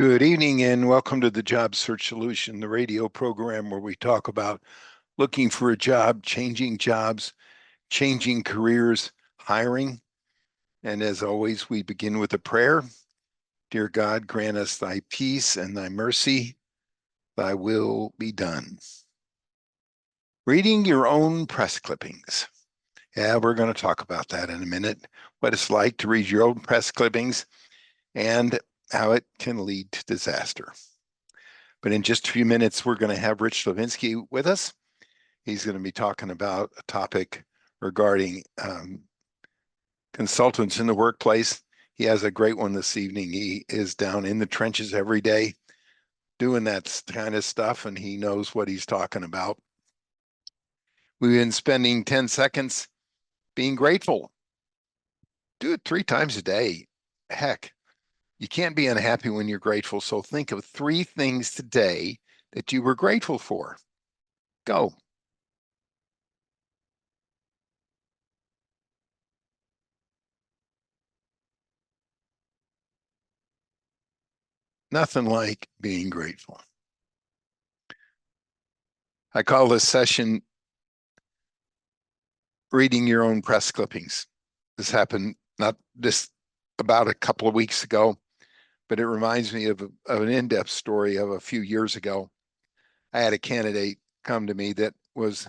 Good evening and welcome to the Job Search Solution, the radio program where we talk about looking for a job, changing jobs, changing careers, hiring. And as always, we begin with a prayer. Dear God, grant us thy peace and thy mercy, thy will be done. Reading your own press clippings. Yeah, we're going to talk about that in a minute, what it's like to read your own press clippings and how it can lead to disaster. But in just a few minutes, we're going to have Rich Levinsky with us. He's going to be talking about a topic regarding consultants in the workplace. He has a great one this evening. He is down in the trenches every day doing that kind of stuff, and he knows what he's talking about. We've been spending 10 seconds being grateful. Do it 3 times a day. Heck, you can't be unhappy when you're grateful. So think of 3 things today that you were grateful for. Go. Nothing like being grateful. I call this session reading your own press clippings. This happened not just about a couple of weeks ago, but it reminds me of an in-depth story of a few years ago. I had a candidate come to me that was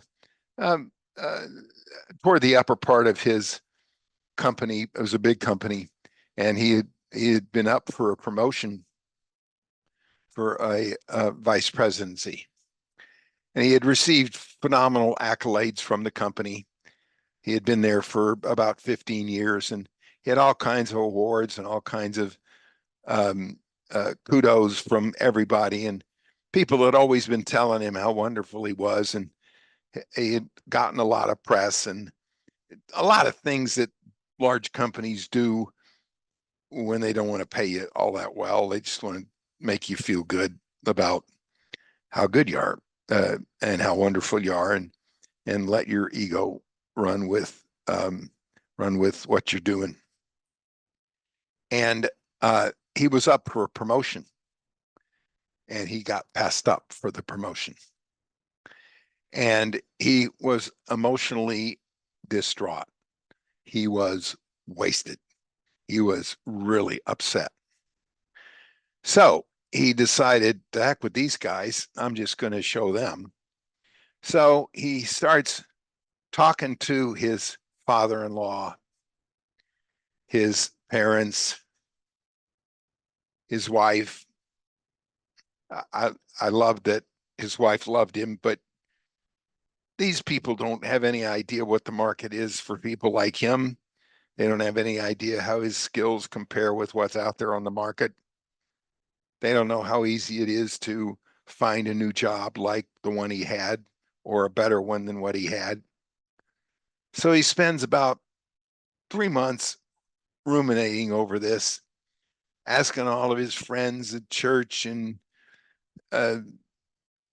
um, uh, toward the upper part of his company. It was a big company, and he had been up for a promotion for a vice presidency. And he had received phenomenal accolades from the company. He had been there for about 15 years, and he had all kinds of awards and all kinds of kudos from everybody. And people had always been telling him how wonderful he was. And he had gotten a lot of press and a lot of things that large companies do when they don't want to pay you all that well. They just want to make you feel good about how good you are and how wonderful you are, and let your ego run with what you're doing. And he was up for a promotion, and he got passed up for the promotion. And he was emotionally distraught. He was wasted. He was really upset. So he decided, to heck with these guys, I'm just going to show them. So he starts talking to his father-in-law, his parents, his wife. I love that his wife loved him, but these people don't have any idea what the market is for people like him. They don't have any idea how his skills compare with what's out there on the market. They don't know how easy it is to find a new job like the one he had, or a better one than what he had. So he spends about 3 months ruminating over this, asking all of his friends at church and uh,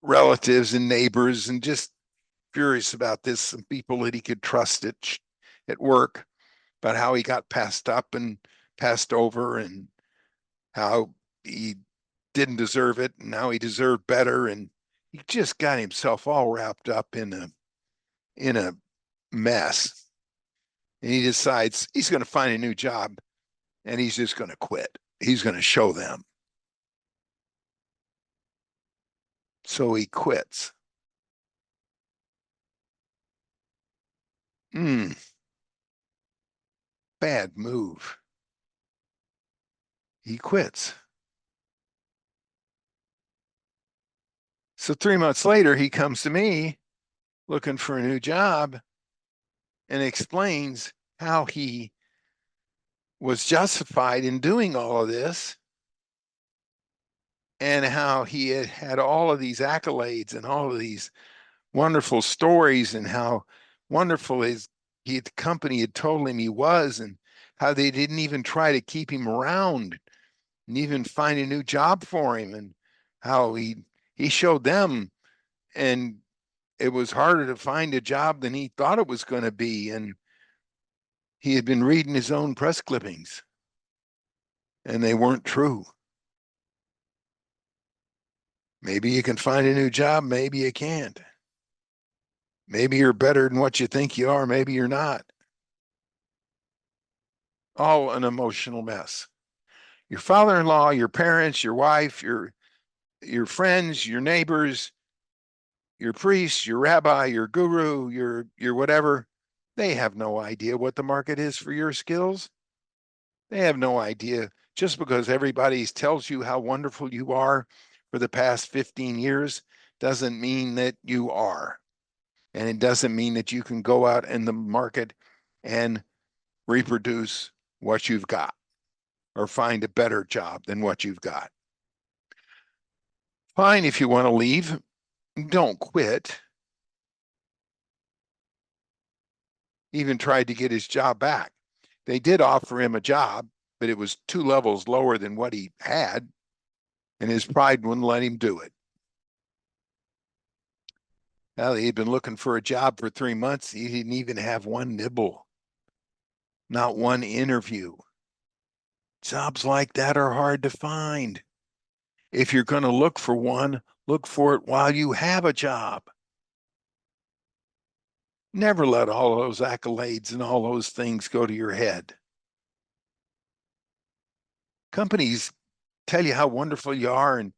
relatives and neighbors, and just furious about this, some people that he could trust at work, about how he got passed up and passed over, and how he didn't deserve it, and how he deserved better. And he just got himself all wrapped up in a mess. And he decides he's going to find a new job, and he's just going to quit. He's going to show them. So he quits. Bad move. He quits. So 3 months later, he comes to me looking for a new job and explains how he was justified in doing all of this, and how he had all of these accolades and all of these wonderful stories, and how wonderful the company had told him he was, and how they didn't even try to keep him around and even find a new job for him, and how he showed them, and it was harder to find a job than he thought it was going to be. And he had been reading his own press clippings, and they weren't true. Maybe you can find a new job, maybe you can't. Maybe you're better than what you think you are, maybe you're not. All an emotional mess. Your father-in-law, your parents, your wife, your friends, your neighbors, your priest, your rabbi, your guru, your whatever, they have no idea what the market is for your skills. They have no idea. Just because everybody tells you how wonderful you are for the past 15 years doesn't mean that you are. And it doesn't mean that you can go out in the market and reproduce what you've got or find a better job than what you've got. Fine, if you want to leave, don't quit. Even tried to get his job back. They did offer him a job, but it was 2 levels lower than what he had, and his pride wouldn't let him do it. Well, he'd been looking for a job for 3 months. He didn't even have one nibble, not one interview. Jobs like that are hard to find. If you're going to look for one, look for it while you have a job. Never let all those accolades and all those things go to your head. Companies tell you how wonderful you are and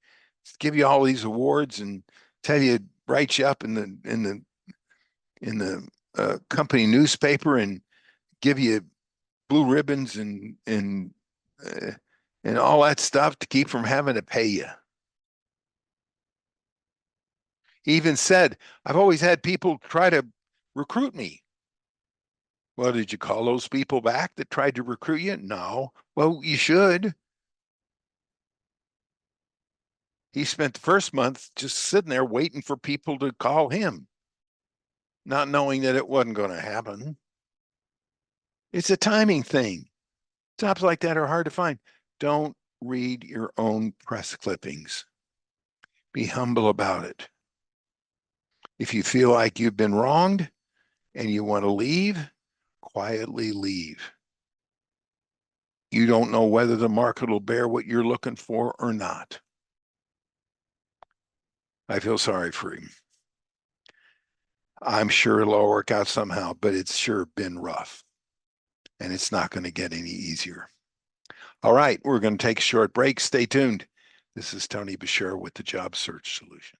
give you all these awards and tell you, write you up in the company newspaper and give you blue ribbons and all that stuff to keep from having to pay you. He even said, I've always had people try to recruit me. Well, did you call those people back that tried to recruit you? No. Well, you should. He spent the first month just sitting there waiting for people to call him, not knowing that it wasn't going to happen. It's a timing thing. Jobs like that are hard to find. Don't read your own press clippings. Be humble about it. If you feel like you've been wronged and you want to leave, quietly leave. You don't know whether the market will bear what you're looking for or not. I feel sorry for him. I'm sure it'll all work out somehow, but it's sure been rough. And it's not going to get any easier. All right, we're going to take a short break. Stay tuned. This is Tony Bashir with the Job Search Solution.